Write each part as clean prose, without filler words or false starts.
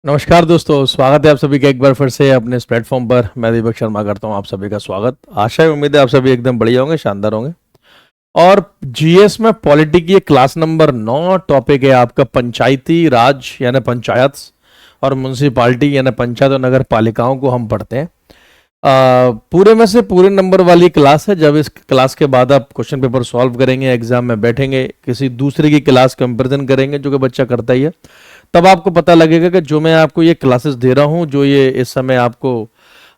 नमस्कार दोस्तों, स्वागत है आप सभी का एक बार फिर से अपने इस प्लेटफॉर्म पर। मैं दीपक शर्मा करता हूं आप सभी का स्वागत। आशा है, उम्मीद है आप सभी एकदम बढ़िया होंगे, शानदार होंगे। और जीएस में पॉलिटी की क्लास नंबर 9 टॉपिक है आपका पंचायती राज यानी पंचायत और म्यूनसिपालिटी यानी पंचायत और नगर पालिकाओं को हम पढ़ते हैं। पूरे में से पूरे नंबर वाली क्लास है। जब इस क्लास के बाद आप क्वेश्चन पेपर सॉल्व करेंगे, एग्जाम में बैठेंगे, किसी दूसरे की क्लास कंपेरिजन करेंगे जो कि बच्चा करता ही है, तब आपको पता लगेगा कि जो मैं आपको ये क्लासेस दे रहा हूँ, जो ये इस समय आपको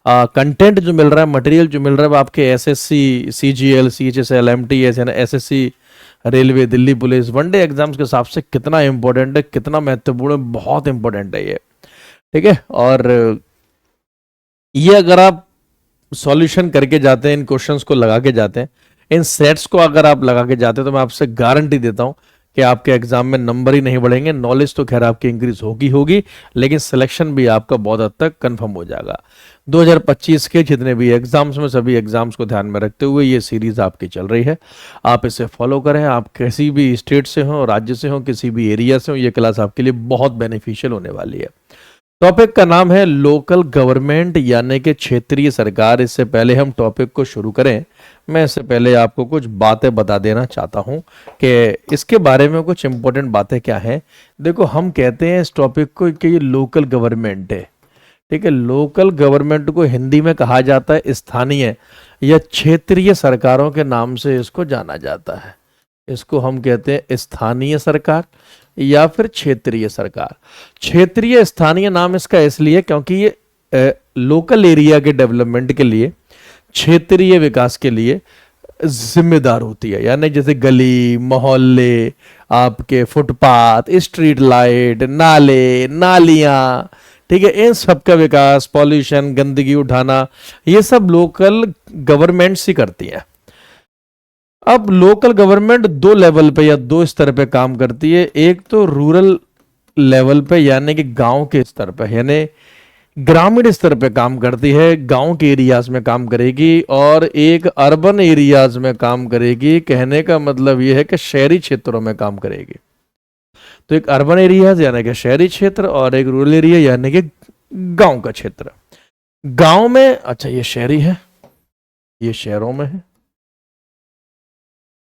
कंटेंट जो मिल रहा है, मटेरियल जो मिल रहा है, वो आपके एसएससी, सीजीएल, सीएचएसएल, एमटीएस यानी SSC, railway, Delhi police, one day exams के हिसाब से कितना इंपॉर्टेंट है, कितना महत्वपूर्ण है, बहुत इंपॉर्टेंट है ये। ठीक है। और ये अगर आप सॉल्यूशन करके जाते हैं, इन क्वेश्चंस को लगा के जाते हैं, इन सेट्स को अगर आप लगा के जाते हैं, तो मैं आपसे गारंटी देता हूं कि आपके एग्जाम में नंबर ही नहीं बढ़ेंगे। नॉलेज तो खैर आपकी इंक्रीज होगी, लेकिन सिलेक्शन भी आपका बहुत हद तक कंफर्म हो जाएगा। 2025 के जितने भी एग्जाम्स में, सभी एग्जाम्स को ध्यान में रखते हुए ये सीरीज आपकी चल रही है। आप इसे फॉलो करें। आप किसी भी स्टेट से हो, राज्य से हो, किसी भी एरिया से हो, ये क्लास आपके लिए बहुत बेनिफिशियल होने वाली है। टॉपिक का नाम है लोकल गवर्नमेंट यानी कि क्षेत्रीय सरकार। इससे पहले हम टॉपिक को शुरू करें, मैं इससे पहले आपको कुछ बातें बता देना चाहता हूं कि इसके बारे में कुछ इंपॉर्टेंट बातें क्या हैं। देखो, हम कहते हैं इस टॉपिक को कि ये लोकल गवर्नमेंट है। ठीक है। लोकल गवर्नमेंट को हिंदी में कहा जाता है स्थानीय या क्षेत्रीय सरकारों के नाम से इसको जाना जाता है। इसको हम कहते हैं स्थानीय सरकार या फिर क्षेत्रीय सरकार। क्षेत्रीय स्थानीय नाम इसका इसलिए क्योंकि ये लोकल एरिया के डेवलपमेंट के लिए, क्षेत्रीय विकास के लिए जिम्मेदार होती है। यानी जैसे गली मोहल्ले, आपके फुटपाथ, स्ट्रीट लाइट, नाले नालियां, ठीक है, इन सब का विकास, पॉल्यूशन, गंदगी उठाना, ये सब लोकल गवर्नमेंट्स ही करती हैं। अब लोकल गवर्नमेंट दो लेवल पे या दो स्तर पे काम करती है। एक तो रूरल लेवल पे यानी कि गांव के स्तर पे, यानी ग्रामीण स्तर पे काम करती है, गांव के एरियाज में काम करेगी, और एक अर्बन एरियाज में काम करेगी। कहने का मतलब यह है कि शहरी क्षेत्रों में काम करेगी। तो एक अर्बन एरियाज यानी कि शहरी क्षेत्र, और एक रूरल एरिया यानी कि गांव का क्षेत्र। गांव में, अच्छा ये शहरी है, ये शहरों में है।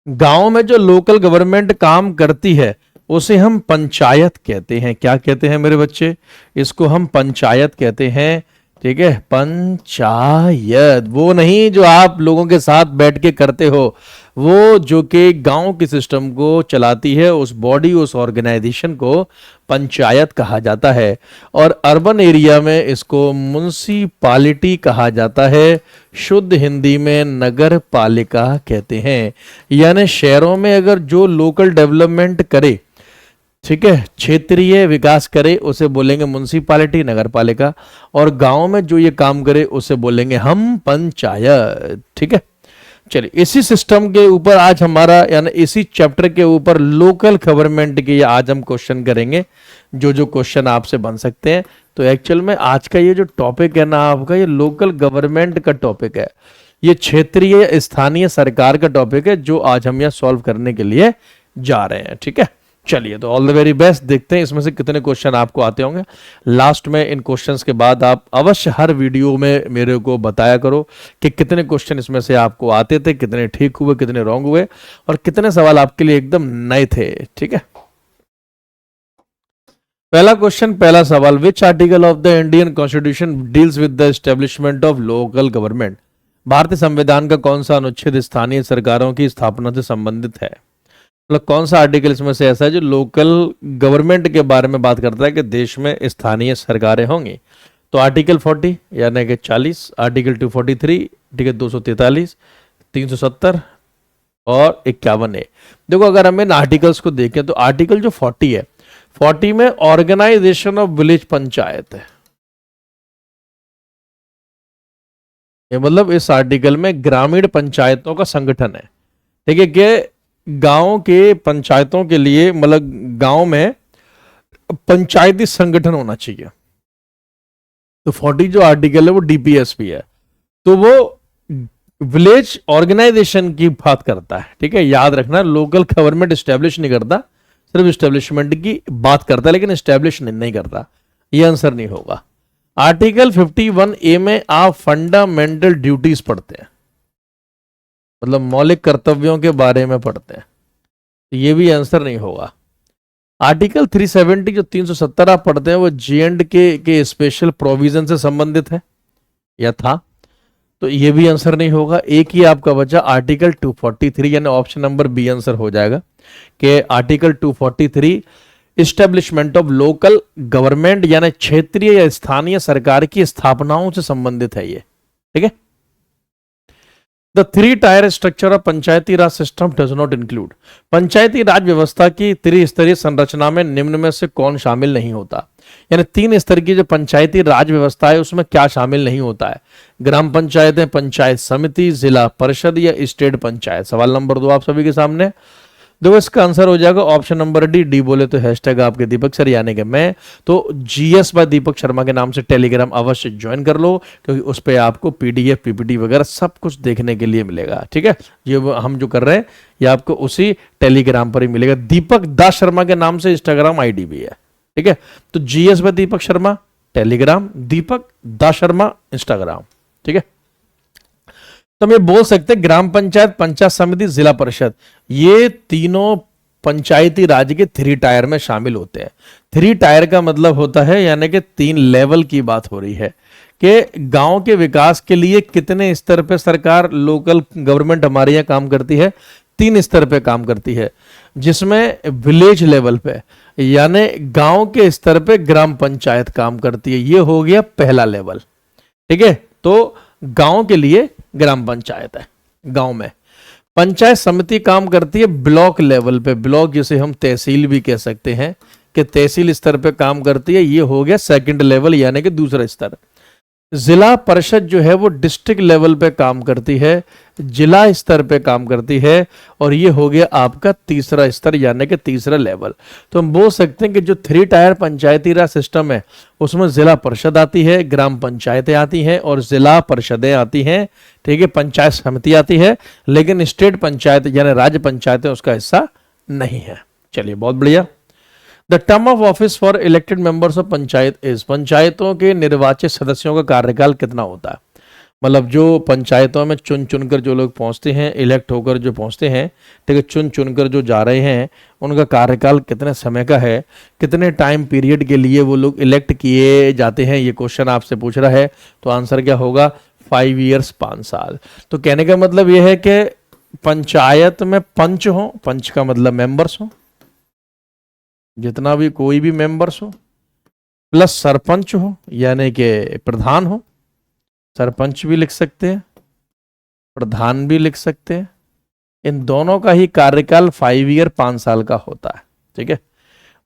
गांव में जो लोकल गवर्नमेंट काम करती है उसे हम पंचायत कहते हैं। क्या कहते हैं मेरे बच्चे? इसको हम पंचायत कहते हैं। ठीक है, पंचायत वो नहीं जो आप लोगों के साथ बैठ के करते हो, वो जो कि गांव के सिस्टम को चलाती है, उस बॉडी, उस ऑर्गेनाइजेशन को पंचायत कहा जाता है। और अर्बन एरिया में इसको म्युनिसिपैलिटी कहा जाता है। शुद्ध हिंदी में नगर पालिका कहते हैं। यानी शहरों में अगर जो लोकल डेवलपमेंट करे, ठीक है, क्षेत्रीय विकास करे, उसे बोलेंगे म्युनिसिपैलिटी, नगर पालिका। और गांव में जो ये काम करे उसे बोलेंगे हम पंचायत। ठीक है। चलिए, इसी सिस्टम के ऊपर आज हमारा, यानी इसी चैप्टर के ऊपर लोकल गवर्नमेंट के आज हम क्वेश्चन करेंगे, जो जो क्वेश्चन आपसे बन सकते हैं। तो एक्चुअल में आज का ये जो टॉपिक है ना आपका, ये लोकल गवर्नमेंट का टॉपिक है। ये क्षेत्रीय स्थानीय सरकार का टॉपिक है जो आज हम यहाँ सॉल्व करने के लिए जा रहे हैं। ठीक है। चलिए, तो ऑल द वेरी बेस्ट। देखते हैं इसमें से कितने क्वेश्चन आपको आते होंगे। लास्ट में इन क्वेश्चंस के बाद आप अवश्य हर वीडियो में मेरे को बताया करो कि कितने क्वेश्चन इसमें से आपको आते थे, कितने ठीक हुए, कितने रॉन्ग हुए, और कितने सवाल आपके लिए एकदम नए थे। ठीक है। पहला क्वेश्चन, पहला सवाल, which article of the Indian constitution deals with the establishment of local government? भारतीय संविधान का कौन सा अनुच्छेद स्थानीय सरकारों की स्थापना से संबंधित है? मतलब कौन सा आर्टिकल इसमें से ऐसा है जो लोकल गवर्नमेंट के बारे में बात करता है कि देश में स्थानीय सरकारें होंगी? तो आर्टिकल 40 यानी कि 40, आर्टिकल 243, ठीक है, 243, 370 और 51 है। देखो, अगर हम इन आर्टिकल्स को देखें तो आर्टिकल जो 40 है, 40 में ऑर्गेनाइजेशन ऑफ विलेज पंचायत है। ये मतलब इस आर्टिकल में ग्रामीण पंचायतों का संगठन है। ठीक है, कि गांव के पंचायतों के लिए, मतलब गांव में पंचायती संगठन होना चाहिए। तो 40 जो आर्टिकल है वो डीपीएसपी है, तो वो विलेज ऑर्गेनाइजेशन की बात करता है। ठीक है, याद रखना, लोकल गवर्नमेंट स्टैब्लिश नहीं करता, सिर्फ स्टैब्लिशमेंट की बात करता है, लेकिन स्टैब्लिश नहीं करता। ये आंसर नहीं होगा। आर्टिकल 51A में आप फंडामेंटल ड्यूटीज पढ़ते हैं, मतलब मौलिक कर्तव्यों के बारे में पढ़ते हैं, तो ये भी आंसर नहीं होगा। आर्टिकल 370 जो 370 आप पढ़ते हैं वो J&K के स्पेशल प्रोविजन से संबंधित है या था, तो ये भी आंसर नहीं होगा। एक ही आपका बचा आर्टिकल 243, यानी ऑप्शन नंबर बी आंसर हो जाएगा कि article 243 establishment of local government यानी क्षेत्रीय या स्थानीय सरकार की स्थापनाओं से संबंधित है ये, ठीक है। The 3 tier structure of Panchayati Raj system does not include, Panchayati Raj व्यवस्था की त्रिस्तरीय संरचना में निम्न में से कौन शामिल नहीं होता, यानी 3 स्तर की जो पंचायती राज व्यवस्था है उसमें क्या शामिल नहीं होता है? ग्राम पंचायतें, पंचायत समिति, जिला परिषद या स्टेट पंचायत। सवाल नंबर 2 आप सभी के सामने। देखो इसका आंसर हो जाएगा ऑप्शन नंबर डी। डी बोले तो हैशटैग आपके दीपक सर यानी कि मैं। तो जीएस बाय दीपक शर्मा के नाम से टेलीग्राम अवश्य ज्वाइन कर लो, क्योंकि उस पर आपको पीडीएफ पीपीटी वगैरह सब कुछ देखने के लिए मिलेगा, ठीक है। ये हम जो कर रहे हैं ये आपको उसी टेलीग्राम पर ही मिलेगा। दीपक दास शर्मा के नाम से इंस्टाग्राम आईडी भी है, ठीक है। तो GS bye Deepak Sharma Telegram, दीपक दास शर्मा इंस्टाग्राम, ठीक है। तो हम ये बोल सकते हैं ग्राम पंचायत, पंचायत समिति, जिला परिषद, ये तीनों पंचायती राज के 3 टायर में शामिल होते हैं। 3 टायर का मतलब होता है यानी कि 3 लेवल की बात हो रही है कि गांव के विकास के लिए कितने स्तर पे सरकार, लोकल गवर्नमेंट हमारे यहाँ काम करती है, 3 स्तर पे काम करती है, जिसमें विलेज लेवल पे यानी गांव के स्तर पे ग्राम पंचायत काम करती है। ये हो गया पहला लेवल, ठीक है। तो गांव के लिए ग्राम पंचायत है। गांव में पंचायत समिति काम करती है ब्लॉक लेवल पे, ब्लॉक जिसे हम तहसील भी कह सकते हैं कि तहसील स्तर पे काम करती है। ये हो गया सेकंड लेवल यानी कि दूसरा स्तर। जिला परिषद जो है वो डिस्ट्रिक्ट लेवल पे काम करती है, जिला स्तर पे काम करती है, और ये हो गया आपका तीसरा स्तर यानी कि तीसरा लेवल। तो हम बोल सकते हैं कि जो 3 टायर पंचायती राज सिस्टम है उसमें जिला परिषद आती है, ग्राम पंचायतें आती हैं और जिला परिषदें आती हैं, ठीक है, पंचायत समिति आती है, लेकिन स्टेट पंचायत यानी राज्य पंचायतें उसका हिस्सा नहीं है। चलिए बहुत बढ़िया। The term of office for elected members of panchayat is, पंचायतों के निर्वाचित सदस्यों का कार्यकाल कितना होता है? मतलब जो पंचायतों में चुन चुनकर जो लोग पहुंचते हैं, इलेक्ट होकर जो पहुंचते हैं, ठीक है, चुन चुनकर जो जा रहे हैं, उनका कार्यकाल कितने समय का है, कितने टाइम पीरियड के लिए वो लोग इलेक्ट किए जाते हैं, ये क्वेश्चन आपसे पूछ रहा है। तो आंसर क्या होगा? 5 ईयर्स, 5 साल। तो कहने का मतलब यह है कि पंचायत में पंच हो, पंच का मतलब मेंबर्स हो, जितना भी कोई भी मेंबर्स हो, प्लस सरपंच हो यानी कि प्रधान हो, सरपंच भी लिख सकते हैं, प्रधान भी लिख सकते हैं, इन दोनों का ही कार्यकाल 5 ईयर 5 साल का होता है, ठीक है।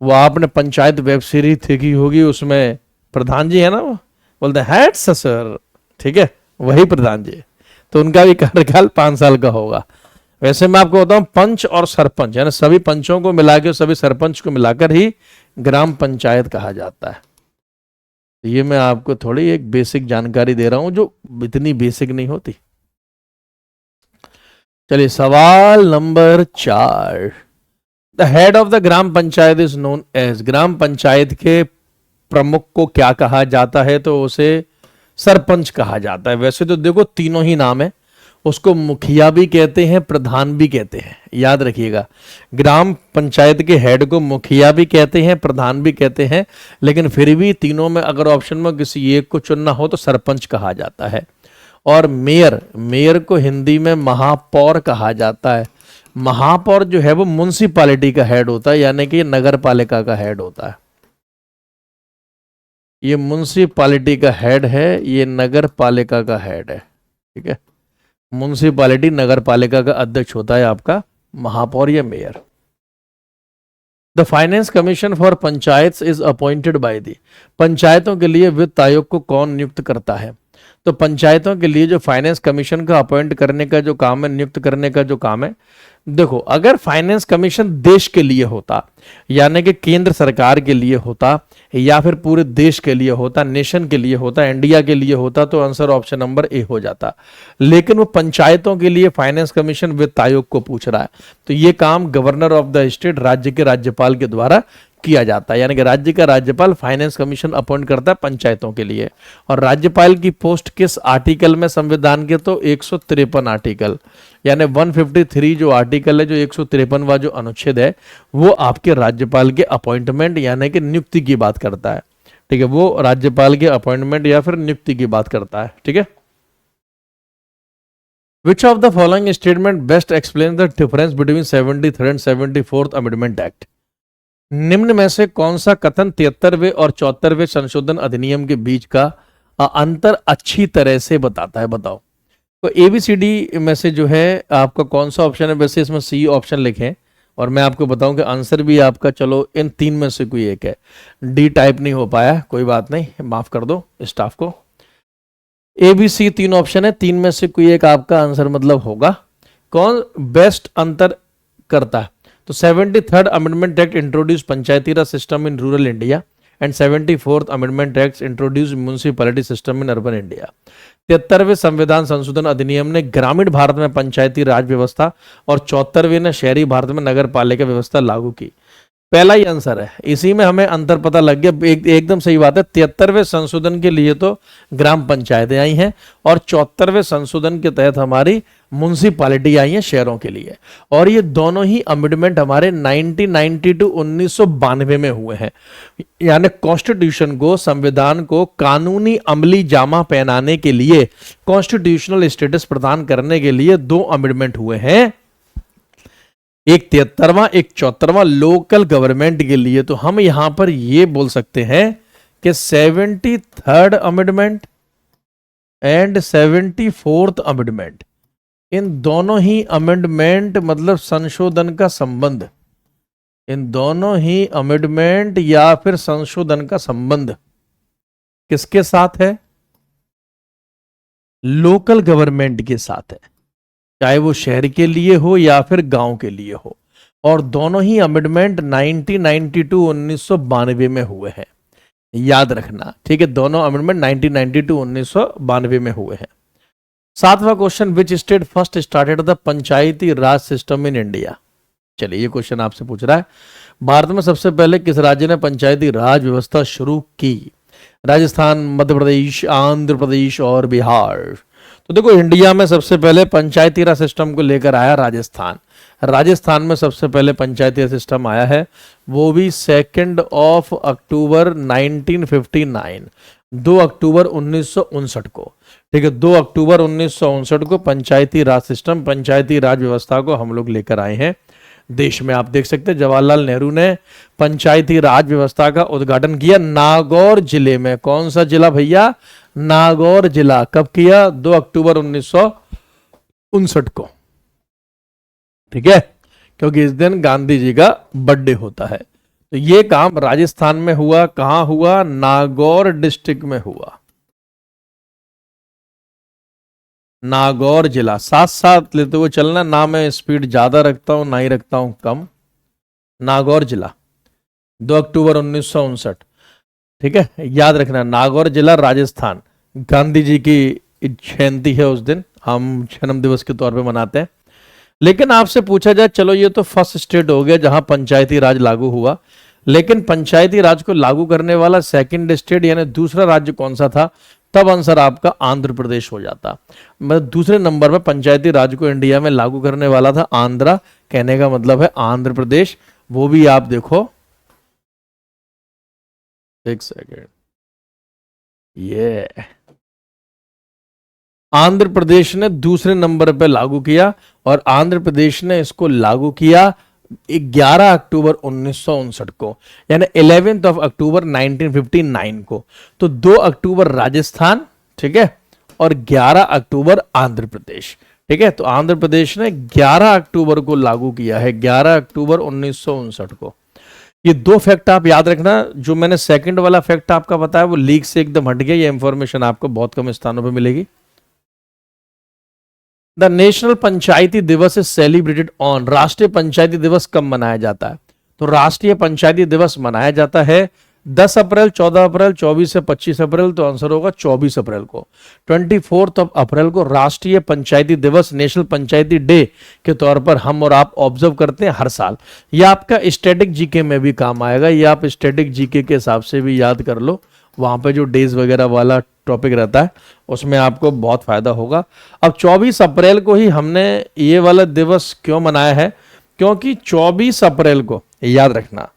वो आपने पंचायत वेब सीरीज देखी होगी, उसमें प्रधान जी है ना, वो बोलते हैं हेड सर, ठीक है, वही प्रधान जी, तो उनका भी कार्यकाल 5 साल का होगा। वैसे मैं आपको बताऊं पंच और सरपंच यानी सभी पंचों को मिला के, सभी सरपंच को मिलाकर ही ग्राम पंचायत कहा जाता है। ये मैं आपको थोड़ी एक बेसिक जानकारी दे रहा हूं जो इतनी बेसिक नहीं होती। चलिए सवाल number 4। The head of the gram panchayat is known as, gram panchayat के प्रमुख को क्या कहा जाता है? तो उसे सरपंच कहा जाता है। वैसे तो देखो तीनों ही नाम है, उसको मुखिया भी कहते हैं, प्रधान भी कहते हैं, याद रखिएगा। ग्राम पंचायत के हेड को मुखिया भी कहते हैं, प्रधान भी कहते हैं, लेकिन फिर भी तीनों में अगर ऑप्शन में किसी एक को चुनना हो तो सरपंच कहा जाता है। और मेयर, मेयर को हिंदी में महापौर कहा जाता है। महापौर जो है वो म्युनिसिपैलिटी का हेड होता है यानी कि नगर पालिका का हेड होता है। ये म्युनिसिपैलिटी का हेड है, ये नगर पालिका का हेड है, ठीक है। म्युनिसिपैलिटी नगर पालिका का अध्यक्ष होता है आपका महापौर या mayor. The finance commission for panchayat is appointed by the, पंचायतों के लिए वित्त आयोग को कौन नियुक्त करता है? तो पंचायतों के लिए जो फाइनेंस कमीशन का अपॉइंट करने का जो काम है, नियुक्त करने का जो काम है, देखो अगर फाइनेंस कमीशन देश के लिए होता यानी कि केंद्र सरकार के लिए होता या फिर पूरे देश के लिए होता, नेशन के लिए होता, इंडिया के लिए होता, तो आंसर ऑप्शन नंबर ए हो जाता। लेकिन वो पंचायतों के लिए फाइनेंस कमीशन वित्त आयोग को पूछ रहा है, तो ये काम गवर्नर ऑफ द स्टेट, राज्य के राज्यपाल के द्वारा किया जाता है, यानी कि राज्य का राज्यपाल फाइनेंस कमीशन अपॉइंट करता है पंचायतों के लिए। और राज्यपाल की पोस्ट किस आर्टिकल में संविधान के, तो 153 आर्टिकल, यानी 153 जो आर्टिकल है, जो 153वां जो अनुच्छेद है, वो आपके राज्यपाल के अपॉइंटमेंट यानी कि नियुक्ति की बात करता है। ठीक है, वो राज्यपाल के अपॉइंटमेंट या फिर नियुक्ति की बात करता है। ठीक है, Which of the following statement best explains the difference between 73rd and 74th Amendment Act? निम्न में से कौन सा कथन 73वें और 74वें संशोधन अधिनियम के बीच का अंतर अच्छी तरह से बताता है, बताओ। तो ABCD में से जो है आपका कौन सा ऑप्शन है, वैसे इसमें सी ऑप्शन लिखें, और मैं आपको बताऊं कि आंसर भी आपका, चलो इन तीन में से कोई एक है। डी टाइप नहीं हो पाया, कोई बात नहीं, माफ कर दो स्टाफ को। ABC तीन ऑप्शन है, तीन में से कोई एक आपका आंसर मतलब होगा। कौन बेस्ट अंतर करता है, तो 73rd amendment act introduce Panchayati Raj system in rural India and 74th amendment act introduce municipality system in urban India. 73वें संविधान संशोधन अधिनियम ने ग्रामीण भारत में पंचायती राज व्यवस्था और 74वें ने शहरी भारत में नगर पालिका व्यवस्था लागू की। पहला ही आंसर है, इसी में हमें अंतर पता लग गया, एकदम सही बात है। 73वें संशोधन के लिए तो ग्राम पंचायतें आई हैं और 74वें संशोधन के तहत हमारी म्युनिसिपैलिटी आई है शहरों के लिए। और ये दोनों ही अमेंडमेंट हमारे 1992 में हुए हैं, यानी कॉन्स्टिट्यूशन को, संविधान को कानूनी अमली जामा पहनाने के लिए, कॉन्स्टिट्यूशनल स्टेटस प्रदान करने के लिए दो अमेंडमेंट हुए हैं, एक 73वां एक 74वां लोकल गवर्नमेंट के लिए। तो हम यहां पर ये बोल सकते हैं कि 73rd amendment and 74th amendment, इन दोनों ही अमेंडमेंट मतलब संशोधन का संबंध, इन दोनों ही अमेंडमेंट या फिर संशोधन का संबंध किसके साथ है, लोकल गवर्नमेंट के साथ है, चाहे वो शहर के लिए हो या फिर गांव के लिए हो। और दोनों ही अमेंडमेंट 1992 में हुए हैं, याद रखना। ठीक है, दोनों अमेंडमेंट 1992 में हुए हैं। सातवां question, which state first started the Panchayati Raj system in India. चलिए, ये क्वेश्चन आपसे पूछ रहा है, भारत में सबसे पहले किस राज्य ने पंचायती राज व्यवस्था शुरू की। राजस्थान, मध्य प्रदेश, आंध्र प्रदेश और बिहार। तो देखो, इंडिया में सबसे पहले पंचायती राज सिस्टम को लेकर आया राजस्थान। राजस्थान में सबसे पहले पंचायती राज सिस्टम आया है, वो भी 2 अक्टूबर 1959, 2 अक्टूबर 1959 को। ठीक है, 2 अक्टूबर 1959 को पंचायती राज सिस्टम, पंचायती राज व्यवस्था को हम लोग लेकर आए हैं देश में। आप देख सकते हैं जवाहरलाल नेहरू ने पंचायती राज व्यवस्था का उद्घाटन किया नागौर जिले में। कौन सा जिला भैया, नागौर जिला। कब किया, 2 अक्टूबर 1959 को। ठीक है, क्योंकि इस दिन गांधी जी का बर्थडे होता है। तो ये काम राजस्थान में हुआ, कहां हुआ, नागौर डिस्ट्रिक्ट में हुआ, नागौर जिला। साथ साथ लेते हुए चलना, ना मैं स्पीड ज्यादा रखता हूं ना ही रखता हूं कम। नागौर जिला, 2 अक्टूबर 1959। ठीक है, याद रखना, नागौर जिला राजस्थान। गांधी जी की जयंती है उस दिन, हम जन्म दिवस के तौर पे मनाते हैं। लेकिन आपसे पूछा जाए, चलो ये तो फर्स्ट स्टेट हो गया जहां पंचायती राज लागू हुआ, लेकिन पंचायती राज को लागू करने वाला सेकंड स्टेट यानी दूसरा राज्य कौन सा था, तब आंसर आपका आंध्र प्रदेश हो जाता। मतलब दूसरे नंबर पर पंचायती राज को इंडिया में लागू करने वाला था आंध्रा, कहने का मतलब है आंध्र प्रदेश। वो भी आप देखो, एक सेकेंड, ये आंध्र प्रदेश ने दूसरे नंबर पर लागू किया, और आंध्र प्रदेश ने इसको लागू किया 11 अक्टूबर 1959 को, यानी 11 अक्टूबर 1959 को। तो 2 अक्टूबर राजस्थान, ठीक है, और 11 अक्टूबर आंध्र प्रदेश। ठीक है, तो आंध्र प्रदेश ने 11 अक्टूबर को लागू किया है, 11 अक्टूबर 1959 को। ये दो फैक्ट आप याद रखना। जो मैंने सेकंड वाला फैक्ट आपका बताया वो लीक से एकदम हट गया, ये इंफॉर्मेशन आपको बहुत कम स्थानों पर मिलेगी। द नेशनल पंचायती दिवस इज सेलिब्रेटेड ऑन, राष्ट्रीय पंचायती दिवस कब मनाया जाता है, तो राष्ट्रीय पंचायती दिवस मनाया जाता है 10 अप्रैल, 14 अप्रैल, 24 से 25 अप्रैल, तो आंसर होगा 24 अप्रैल को। 24 अप्रैल को राष्ट्रीय पंचायती दिवस, नेशनल पंचायती डे के तौर पर हम और आप ऑब्जर्व करते हैं हर साल। ये आपका स्टैटिक जीके में भी काम आएगा, ये आप स्टैटिक जीके के हिसाब से भी याद कर लो, वहां पे जो डेज वगैरह वाला टॉपिक रहता है उसमें आपको बहुत फायदा होगा। अब 24 अप्रैल को ही हमने ये वाला दिवस क्यों मनाया है, क्योंकि 24 अप्रैल को याद रखना,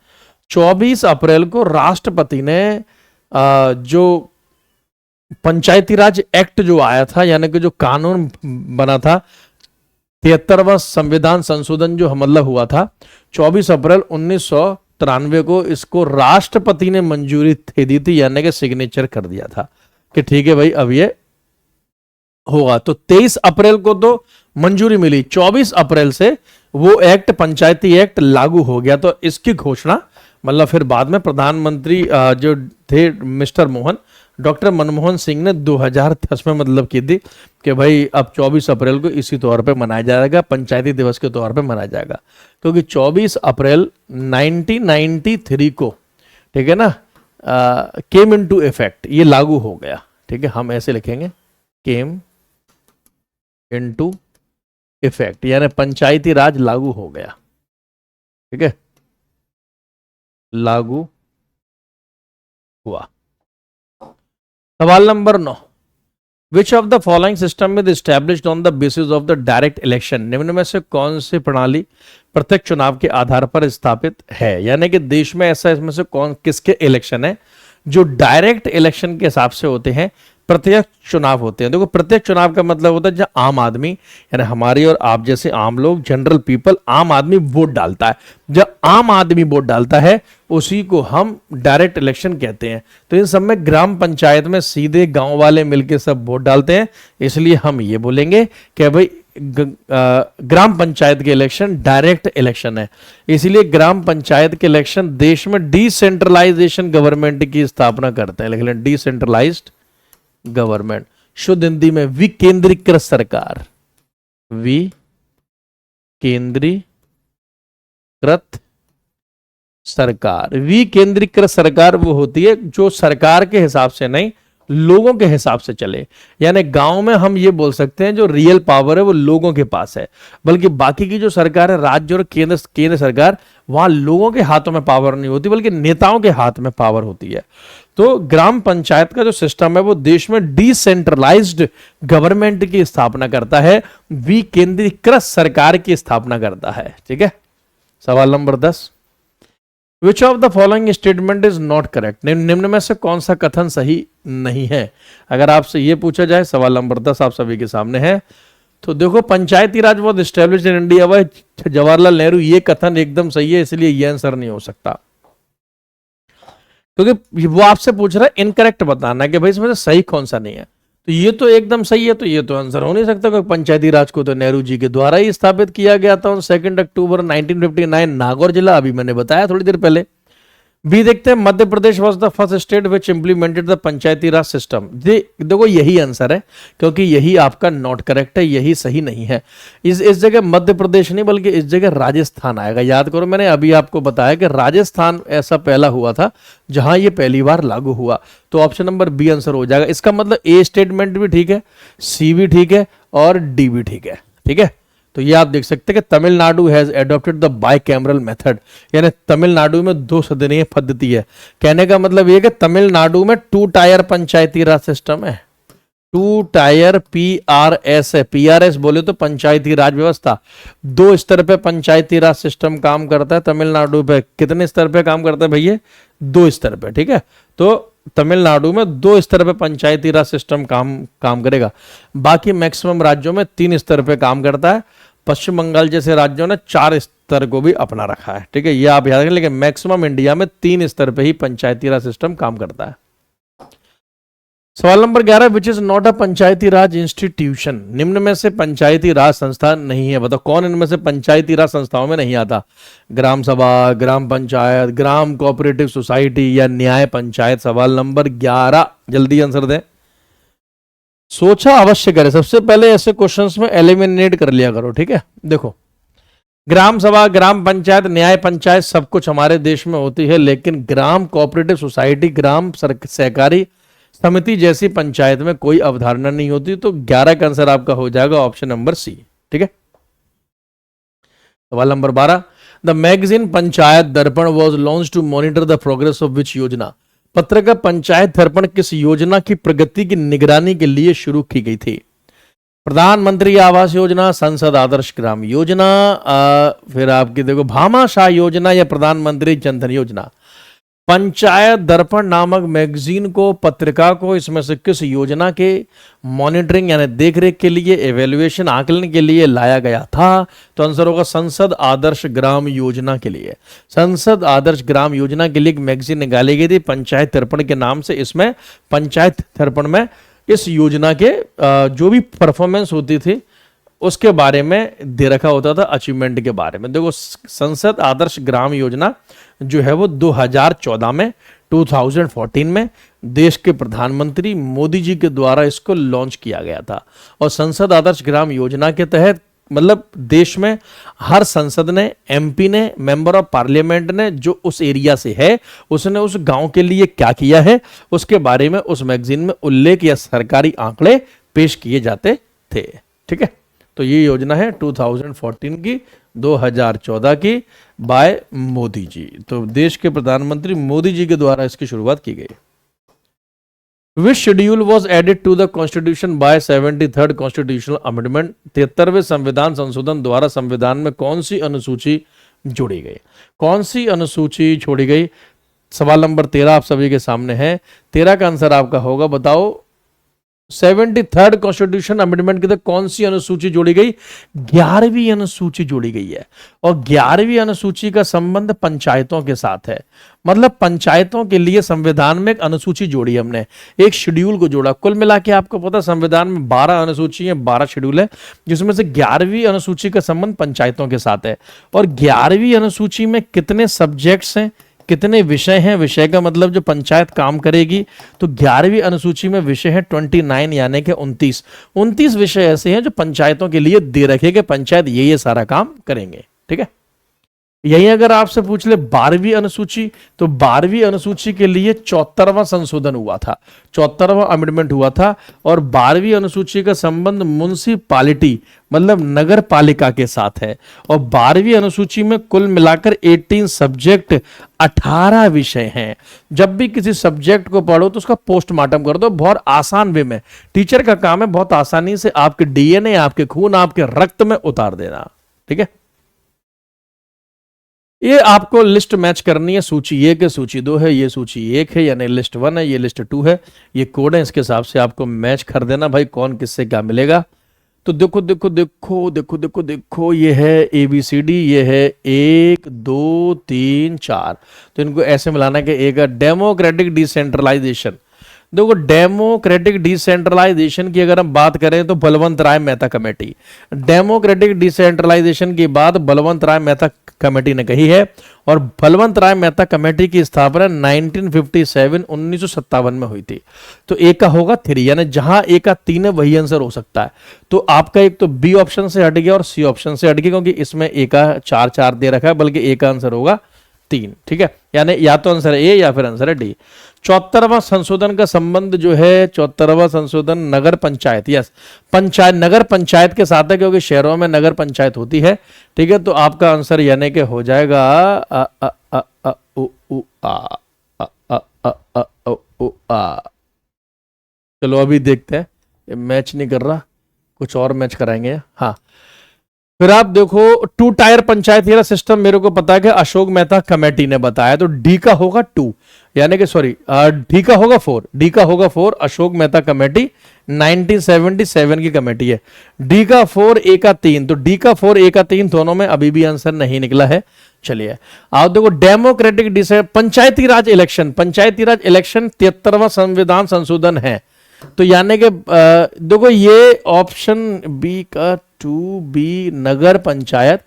24 अप्रैल को राष्ट्रपति ने जो पंचायती राज एक्ट जो आया था, यानी कि जो कानून बना था, 73वां संविधान संशोधन जो मतलब हुआ था 24 अप्रैल 1993 को, इसको राष्ट्रपति ने मंजूरी दी थी, यानी कि सिग्नेचर कर दिया था कि ठीक है भाई अब ये होगा। तो 23 अप्रैल को तो मंजूरी मिली, 24 अप्रैल से वो एक्ट, पंचायती एक्ट लागू हो गया। तो इसकी घोषणा मतलब फिर बाद में प्रधानमंत्री जो थे डॉक्टर मनमोहन सिंह ने 2010 में मतलब की थी कि भाई अब 24 अप्रैल को इसी तौर पे मनाया जाएगा, पंचायती दिवस के तौर पे मनाया जाएगा, क्योंकि 24 अप्रैल 1993 को, ठीक है ना, केम इनटू इफेक्ट, ये लागू हो गया। ठीक है, हम ऐसे लिखेंगे केम इनटू इफेक्ट, यानी पंचायती राज लागू हो गया। ठीक है, लागू हुआ। सवाल number 9, which of the following system is established on the basis of the direct election, निम्न में से कौन सी प्रणाली प्रत्यक्ष चुनाव के आधार पर स्थापित है, यानी कि देश में ऐसा, इसमें से कौन किसके इलेक्शन है जो डायरेक्ट इलेक्शन के हिसाब से होते हैं, प्रत्यक्ष चुनाव होते हैं। देखो प्रत्यक्ष चुनाव का मतलब होता है जब आम आदमी, यानी हमारी और आप जैसे आम लोग, जनरल पीपल, आम आदमी वोट डालता है। जब आम आदमी वोट डालता है उसी को हम डायरेक्ट इलेक्शन कहते हैं। तो इन सब में ग्राम पंचायत में सीधे गांव वाले मिलके सब वोट डालते हैं, इसलिए हम ये बोलेंगे कि भाई ग्राम पंचायत के इलेक्शन डायरेक्ट इलेक्शन है। इसलिए ग्राम पंचायत के इलेक्शन देश में डिसेंट्रलाइजेशन गवर्नमेंट की स्थापना करते हैं। लिख लें डिसेंट्रलाइज्ड गवर्नमेंट, शुद्ध हिंदी में विकेंद्रीकृत सरकार, विकेंद्रीकृत सरकार। विकेंद्रीकृत सरकार वो होती है जो सरकार के हिसाब से नहीं, लोगों के हिसाब से चले। यानी गांव में हम ये बोल सकते हैं जो रियल पावर है वो लोगों के पास है, बल्कि बाकी की जो सरकार है, राज्य और केंद्र सरकार, वहां लोगों के हाथों में पावर नहीं होती बल्कि नेताओं के हाथ में पावर होती है। तो ग्राम पंचायत का जो सिस्टम है वो देश में डिसेंट्रलाइज्ड गवर्नमेंट की स्थापना करता है, विकेंद्रीकृत सरकार की स्थापना करता है। ठीक है, सवाल number 10, which of the following statement is not correct, निम्न में से कौन सा कथन सही नहीं है। अगर आपसे यह पूछा जाए, सवाल नंबर 10 आप सभी के सामने है, तो देखो Panchayati Raj was established in India by Jawaharlal Nehru, ये कथन एकदम सही है, इसलिए ये आंसर नहीं हो सकता, क्योंकि वो आपसे पूछ रहा है इनकरेक्ट बताना कि भाई इसमें से सही कौन सा नहीं है। तो ये तो एकदम सही है, तो ये तो आंसर हो नहीं सकता, क्योंकि पंचायती राज को तो नेहरू जी के द्वारा ही स्थापित किया गया था 2 अक्टूबर 1959 नागौर जिला, अभी मैंने बताया थोड़ी देर पहले। बी देखते हैं, Madhya Pradesh was the first state which implemented the Panchayati Raj system. देखो यही आंसर है, क्योंकि यही आपका नॉट करेक्ट है, यही सही नहीं है। इस जगह मध्य प्रदेश नहीं बल्कि इस जगह राजस्थान आएगा। याद करो, मैंने अभी आपको बताया कि राजस्थान ऐसा पहला हुआ था जहां ये पहली बार लागू हुआ, तो ऑप्शन नंबर बी आंसर हो जाएगा। इसका मतलब ए स्टेटमेंट भी ठीक है, सी भी ठीक है और डी भी ठीक है। ठीक है, तो ये आप देख सकते हैं कि Tamil Nadu has adopted the bicameral method, यानी तमिलनाडु में 2 सदनीय पद्धति है। कहने का मतलब ये कि तमिलनाडु में 2 टायर पंचायती राज सिस्टम है, 2 टायर PRS है। PRS बोले तो पंचायती राज व्यवस्था, 2 स्तर पे पंचायती राज सिस्टम काम करता है। तमिलनाडु पे कितने स्तर पे काम करता है भैया? 2 स्तर पे। ठीक है, तो तमिलनाडु में 2 स्तर पे पंचायती राज सिस्टम काम करेगा। बाकी मैक्सिमम राज्यों में 3 स्तर पे काम करता है। पश्चिम बंगाल जैसे राज्यों ने 4 स्तर को भी अपना रखा है। ठीक है, ये आप याद रखें, लेकिन मैक्सिमम इंडिया में 3 स्तर पे ही पंचायती राज सिस्टम काम करता है। सवाल number 11, which is not a Panchayati Raj institution, निम्न में से पंचायती राज संस्था नहीं है। बताओ कौन इनमें से पंचायती राज संस्थाओं में नहीं आता? ग्राम सभा, ग्राम पंचायत, ग्राम कोऑपरेटिव सोसाइटी या न्याय पंचायत। सवाल नंबर 11, जल्दी आंसर दें, सोचा अवश्य करें। सबसे पहले ऐसे क्वेश्चंस में एलिमिनेट कर लिया करो। ठीक है, देखो ग्राम सभा, ग्राम पंचायत, न्याय पंचायत सब कुछ हमारे देश में होती है, लेकिन ग्राम कोऑपरेटिव सोसाइटी, ग्राम सहकारी समिति जैसी पंचायत में कोई अवधारणा नहीं होती। तो 11 का आंसर आपका हो जाएगा ऑप्शन नंबर सी। ठीक है। सवाल number 12, the magazine Panchayat Darpan was launch to monitor the progress of which yojana. पत्रिका पंचायत दर्पण किस योजना की प्रगति की निगरानी के लिए शुरू की गई थी? प्रधानमंत्री आवास योजना, संसद आदर्श ग्राम योजना, फिर आपकी देखो भामाशाह योजना या प्रधानमंत्री जनधन योजना। पंचायत दर्पण नामक मैगजीन को, पत्रिका को इसमें से किस योजना के मॉनिटरिंग यानी देखरेख के लिए, एवेल्युएशन आकलन के लिए लाया गया था? तो आंसर होगा संसद आदर्श ग्राम योजना के लिए। संसद आदर्श ग्राम योजना के लिए एक मैगजीन निकाली गई थी पंचायत दर्पण के नाम से। इसमें पंचायत दर्पण में इस योजना के जो भी परफॉर्मेंस होती थी उसके बारे में दे रखा होता था, अचीवमेंट के बारे में। देखो संसद आदर्श ग्राम योजना जो है वो 2014 में 2014 में देश के प्रधानमंत्री मोदी जी के द्वारा इसको लॉन्च किया गया था। और संसद आदर्श ग्राम योजना के तहत मतलब देश में हर संसद ने, एमपी ने, मेंबर ऑफ पार्लियामेंट ने जो उस एरिया से है उसने उस गांव के लिए क्या किया है उसके बारे में उस मैगजीन में उल्लेख या सरकारी आंकड़े पेश किए जाते थे। ठीक है। तो ये योजना है 2014 की, 2014 की बाय मोदी जी। तो देश के प्रधानमंत्री मोदी जी के द्वारा इसकी शुरुआत की गई। Which schedule was added to the constitution by 73rd constitutional amendment. 73वें संविधान संशोधन द्वारा संविधान में कौन सी अनुसूची जोड़ी गई? कौन सी अनुसूची छोड़ी गई? सवाल नंबर 13 आप सभी के सामने है। 13 का आंसर आपका होगा, बताओ 73rd कॉन्स्टिट्यूशन अमेंडमेंट के तहत कौन सी अनुसूची जोड़ी गई? 11वीं अनुसूची जोड़ी गई है। और 11वीं अनुसूची का संबंध पंचायतों के साथ है। मतलब पंचायतों के लिए संविधान में एक अनुसूची जोड़ी हमने, एक शेड्यूल को जोड़ा। कुल मिला के आपको पता संविधान में 12 अनुसूची है, 12 शेड्यूल है, जिसमें से 11वीं अनुसूची का संबंध पंचायतों के साथ है। और 11वीं अनुसूची में कितने सब्जेक्ट्स हैं, कितने विषय हैं? विषय का मतलब जो पंचायत काम करेगी। तो 11वीं अनुसूची में विषय है 29 यानी कि 29 विषय ऐसे हैं जो पंचायतों के लिए दे रखे कि पंचायत ये सारा काम करेंगे। ठीक है। यही अगर आपसे पूछ ले 12वीं अनुसूची, तो 12वीं अनुसूची के लिए 74वां संशोधन हुआ था, 74वां अमेंडमेंट हुआ था। और 12वीं अनुसूची का संबंध म्युनिसिपैलिटी मतलब नगर पालिका के साथ है। और 12वीं अनुसूची में कुल मिलाकर 18 सब्जेक्ट, 18 विषय हैं। जब भी किसी सब्जेक्ट को पढ़ो तो उसका पोस्टमार्टम कर दो बहुत आसान वे में। टीचर का काम है बहुत आसानी से आपके डीएनए, आपके खून, आपके रक्त में उतार देना। ठीक है। ये आपको लिस्ट मैच करनी है। सूची 1 है, सूची 2 है, ये सूची 1 है यानी लिस्ट 1 है, ये लिस्ट 2 है, ये कोड है, इसके हिसाब से आपको मैच कर देना भाई कौन किससे क्या मिलेगा। तो देखो देखो देखो देखो देखो देखो, ये है ABCD, ये है 1 2 3 4। तो इनको ऐसे मिलाना कि एक डेमोक्रेटिक डिसेंट्रलाइजेशन। देखो डेमोक्रेटिक डिसेंट्रलाइजेशन की अगर हम बात करें तो बलवंत राय मेहता कमेटी, डेमोक्रेटिक डिसेंट्रलाइजेशन की बात बलवंत राय मेहता कमेटी ने कही है। और बलवंत राय मेहता कमेटी की स्थापना 1957 में हुई थी। तो ए का होगा 3 यानी जहां ए का 3 है वही आंसर हो सकता है। तो आपका एक तो बी ऑप्शन से हट गया और सी ऑप्शन से हट गया क्योंकि इसमें ए का 4 दे रखा है, बल्कि ए का आंसर होगा 3। ठीक है। यानी या तो आंसर है ए या फिर आंसर है डी। 74वां संशोधन का संबंध जो है, 74वां संशोधन नगर पंचायत, यस पंचायत, नगर पंचायत के साथ है क्योंकि शहरों में नगर पंचायत होती है। ठीक है। तो आपका आंसर यानी कि हो जाएगा चलो अभी देखते हैं, ये मैच नहीं कर रहा, कुछ और मैच कराएंगे। हाँ, फिर आप देखो 2 टायर पंचायत ये सिस्टम मेरे को पता है कि अशोक मेहता कमेटी ने बताया। तो डी का होगा 2 यानी कि सॉरी डी का होगा 4, डी का होगा 4। अशोक मेहता कमेटी 1977 की कमेटी है। डी का 4, ए का 3। तो डी का 4, ए का 3 दोनों में अभी भी आंसर नहीं निकला है। चलिए आप देखो डेमोक्रेटिक पंचायती राज इलेक्शन, पंचायती राज इलेक्शन 73वां संविधान संशोधन है। तो यानी कि देखो ये ऑप्शन बी का 2B नगर पंचायत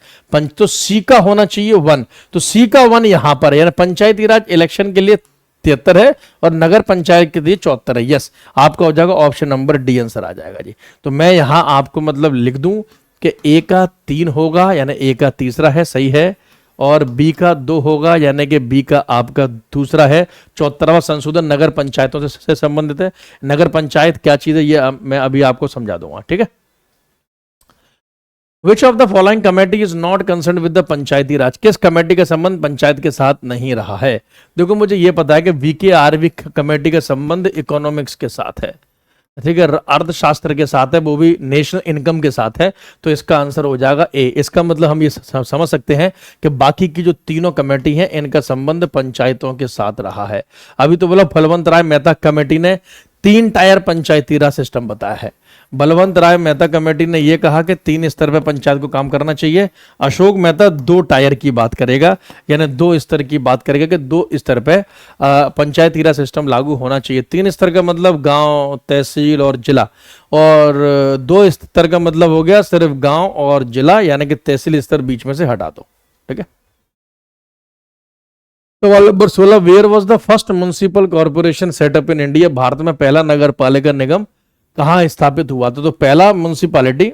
तो सी का होना चाहिए 1। तो सी का 1 यहां पर है यानी पंचायती राज इलेक्शन के लिए 73 है और नगर पंचायत के लिए 74 है। यस, आपका हो जाएगा ऑप्शन नंबर डी आंसर आ जाएगा जी। तो मैं यहां आपको मतलब लिख दूं कि ए का 3 होगा यानी ए का तीसरा है, सही है, और बी का 2 होगा यानी कि बी का आपका दूसरा है। 74वां संशोधन नगर पंचायतों से संबंधित है। नगर पंचायत क्या चीज है ये मैं अभी आपको समझा दूंगा, ठीक है। Which of the following committee is not concern with the Panchayati Raj, किस कमेटी का संबंध पंचायत के साथ नहीं रहा है? देखो मुझे यह पता है कि वीकेआरवी कमेटी का संबंध इकोनॉमिक्स के साथ है, ठीक है, अर्थशास्त्र के साथ है, वो भी नेशनल इनकम के साथ है, तो इसका आंसर हो जाएगा ए। इसका मतलब हम ये समझ सकते हैं कि बाकी की जो तीनों कमेटी हैं इनका संबंध पंचायतों के साथ रहा है। अभी तो बोला बलवंत राय मेहता कमेटी ने 3 टायर पंचायती राज सिस्टम बताया है। बलवंत राय मेहता कमेटी ने यह कहा कि 3 स्तर पर पंचायत को काम करना चाहिए। अशोक मेहता 2 टायर की बात करेगा, यानी 2 स्तर की बात करेगा कि 2 स्तर पे पंचायती राज सिस्टम लागू होना चाहिए। 3 स्तर का मतलब गांव, तहसील और जिला, और 2 स्तर का मतलब हो गया सिर्फ गांव और जिला, यानी कि तहसील स्तर बीच में से हटा दो, ठीक है। सवाल number 16, where was the first municipal corporation setup in India, Bharat में पहला नगर पालिका निगम कहां स्थापित हुआ था? तो पहला म्युनिसिपैलिटी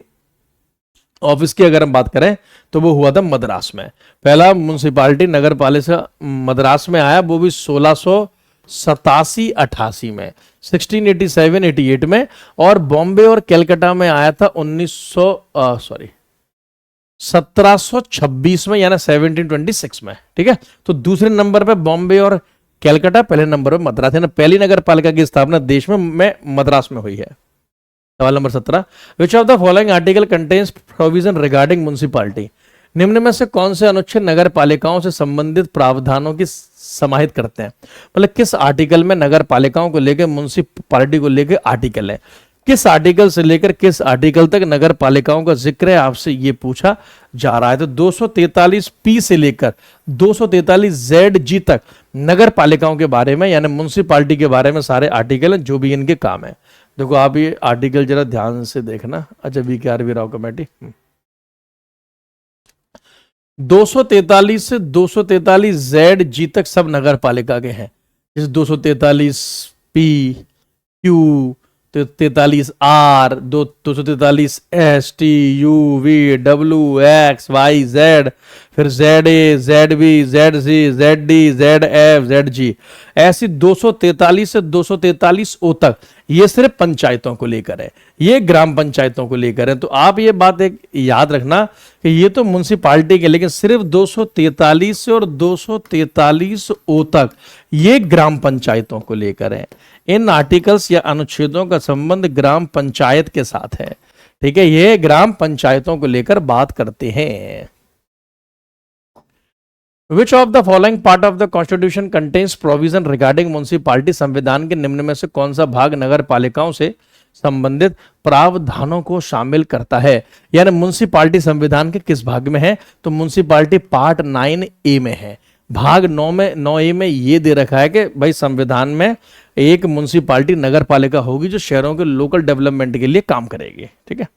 ऑफिस की अगर हम बात करें तो वो हुआ था मद्रास में। पहला म्युनिसिपैलिटी नगर पालिका मद्रास में आया, वो भी 1687-88 में, 1687-88 में, और बॉम्बे और कलकत्ता में आया था 1726 में, यानी 1726 में, ठीक है। तो दूसरे नंबर पे बॉम्बे और कलकत्ता, पहले नंबर पे मद्रास, यानी पहली नगर पालिका की स्थापना देश में मद्रास में हुई है। सवाल number 17, which of the following article contains provision regarding municipality, निम्न में से कौन से अनुच्छेद नगर पालिकाओं से संबंधित प्रावधानों की समाहित करते हैं? मतलब किस आर्टिकल में नगर पालिकाओं को लेकर, म्युनिसिपैलिटी को लेकर आर्टिकल है, किस आर्टिकल से लेकर किस आर्टिकल तक नगर पालिकाओं का जिक्र है, आपसे यह पूछा जा रहा है। तो 243 से लेकर 243 तक नगर पालिकाओं के बारे में, यानी म्युनिसिपैलिटी के बारे में सारे आर्टिकल हैं, जो भी इनके काम है। देखो आप ये आर्टिकल जरा ध्यान से देखना। अच्छा, वीकेआरवी राव कमेटी 243 से 243 तक सब नगर पालिका के हैं। जैसे 243 P, Q, 243 243 T, U, V, W, X, Y, Z, फिर Z A, Z B, Z C, Z D, Z F, Z G, ऐसी 243 से 243 ओ तक ये सिर्फ पंचायतों को लेकर है, ये ग्राम पंचायतों को लेकर है। तो आप ये बात एक याद रखना कि ये तो म्युनिसिपैलिटी के, लेकिन सिर्फ 243 से और 243 ओ तक ये ग्राम पंचायतों को लेकर है। इन आर्टिकल्स या अनुच्छेदों का संबंध ग्राम पंचायत के साथ है, ठीक है, ये ग्राम पंचायतों को लेकर बात करते हैं। Which of the following part of the Constitution contains provision regarding municipality, संविधान के निम्न में से कौन सा भाग नगर पालिकाओं से संबंधित प्रावधानों को शामिल करता है? यानी म्युनिसिपैलिटी संविधान के किस भाग में है? तो म्युनिसिपैलिटी पार्ट 9A में है। भाग 9A में ये दे रखा है कि भाई संविधान में एक म्युनिसिपैलिटी नगर पालिका होगी जो शहरों के लोकल डेवलपमेंट के लिए काम करेगी, ठीक है।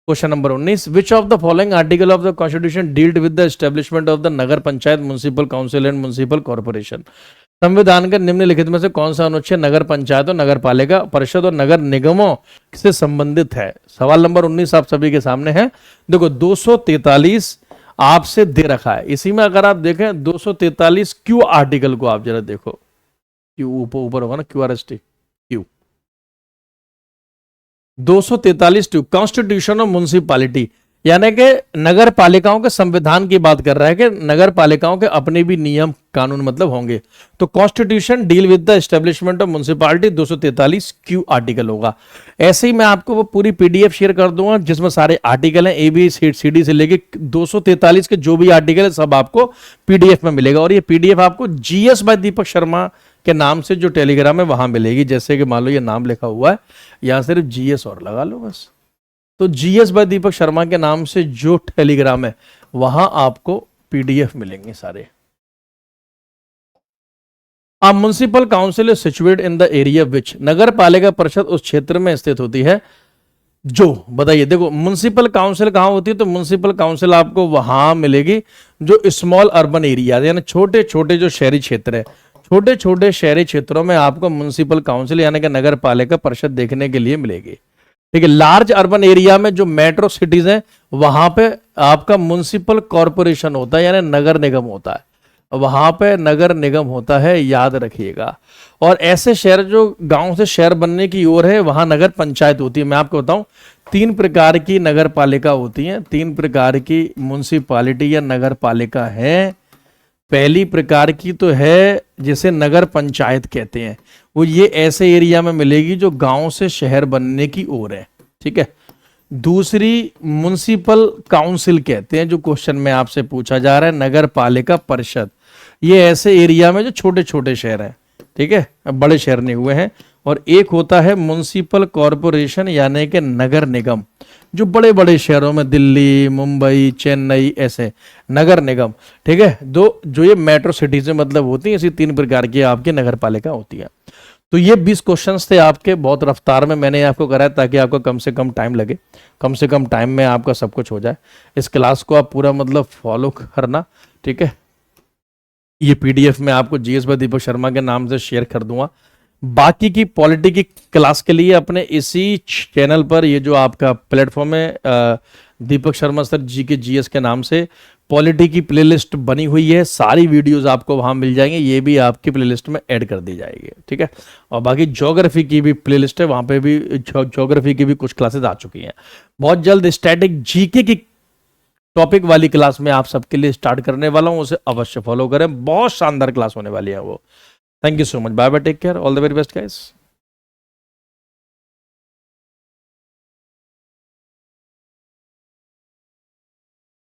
Question number 19, which of the following article of the constitution dealt with the establishment of the Nagar panchayat, municipal council and municipal corporation, संविधान के निम्नलिखित में से कौन सा अनुच्छेद नगर पंचायत और नगर पालिका परिषद और नगर निगमों से संबंधित है? सवाल नंबर 19 आप सभी के सामने है। देखो 243 आपसे दे रखा है, इसी में अगर आप देखें 243 क्यू आर्टिकल को आप जरा देखो, क्यू ऊपर होगा ना, QRST Q 243 to constitution of municipality, यानी कि नगर पालिकाओं के संविधान की बात कर रहा है कि नगर पालिकाओं के अपने भी नियम कानून मतलब होंगे। तो constitution deal with the establishment of municipality 243 Q article होगा। ऐसे ही मैं आपको वो पूरी PDF शेयर कर दूंगा जिसमें सारे आर्टिकल हैं, ABCD से लेके 243 के जो भी आर्टिकल है सब आपको PDF में मिलेगा। और ये PDF आपको GS बाय दीपक शर्मा के नाम से जो टेलीग्राम है वहां मिलेगी। जैसे कि मान लो ये नाम लिखा हुआ है, यहां सिर्फ GS और लगा लो बस। तो GS बाय दीपक शर्मा के नाम से जो टेलीग्राम है वहां आपको PDF मिलेंगे सारे। अब municipal council is situate in the area which, नगर पालिका परिषद उस क्षेत्र में स्थित होती है जो, बताइए। देखो म्युनिसिपल काउंसिल कहां होती है? तो म्युनिसिपल काउंसिल आपको वहां मिलेगी जो स्मॉल अर्बन एरिया, यानी छोटे छोटे जो शहरी क्षेत्र है, छोटे छोटे शहरी क्षेत्रों में आपको म्युनिसिपल काउंसिल यानी कि नगर पालिका परिषद देखने के लिए मिलेगी। ठीक है। लार्ज अर्बन एरिया में जो मेट्रो सिटीज हैं वहां पे आपका म्युनिसिपल कॉरपोरेशन होता है, यानी नगर निगम होता है, वहां पे नगर निगम होता है, याद रखिएगा। और ऐसे शहर जो गांव से शहर बनने की ओर है वहां नगर पंचायत होती है। मैं आपको बताऊं 3 प्रकार की नगर पालिका होती हैं, 3 प्रकार की म्युनिसिपालिटी या नगर पालिका है। पहली प्रकार की तो है जिसे नगर पंचायत कहते हैं, वो ये ऐसे एरिया में मिलेगी जो गांव से शहर बनने की ओर है, ठीक है। दूसरी म्युनिसिपल काउंसिल कहते हैं, जो क्वेश्चन में आपसे पूछा जा रहा है, नगर पालिका परिषद, ये ऐसे एरिया में जो छोटे छोटे शहर हैं, ठीक है, बड़े शहर नहीं हुए हैं। और एक होता है म्युनिसिपल कॉरपोरेशन यानी कि नगर निगम, जो बड़े बड़े शहरों में दिल्ली, मुंबई, चेन्नई, ऐसे नगर निगम, ठीक है। दो जो ये मेट्रो सिटी से मतलब होती है, इसी 3 प्रकार की आपकी नगर पालिका होती है। तो ये 20 क्वेश्चंस थे आपके, बहुत रफ्तार में मैंने आपको कराया ताकि आपको कम से कम टाइम लगे, कम से कम टाइम में आपका सब कुछ हो जाए। इस क्लास को आप पूरा मतलब फॉलो करना, ठीक है। ये पीडीएफ मैं आपको जीएस बाय दीपक शर्मा के नाम से शेयर कर दूंगा। बाकी की पॉलिटी की क्लास के लिए अपने इसी चैनल पर, ये जो आपका प्लेटफॉर्म है दीपक शर्मा सर जी के जीएस के नाम से, पॉलिटी की प्लेलिस्ट बनी हुई है, सारी वीडियोस आपको वहां मिल जाएंगे, ये भी आपकी प्लेलिस्ट में ऐड कर दी जाएगी, ठीक है। और बाकी ज्योग्राफी की भी प्लेलिस्ट है, वहां पे भी ज्योग्राफी की भी कुछ क्लासेस आ चुकी हैं। बहुत जल्द स्टैटिक जीके की टॉपिक वाली क्लास में आप सबके लिए स्टार्ट करने वाला हूं, उसे अवश्य फॉलो करें, बहुत शानदार क्लास होने वाली है वो। Thank you so much, bye bye, take care, all the very best guys.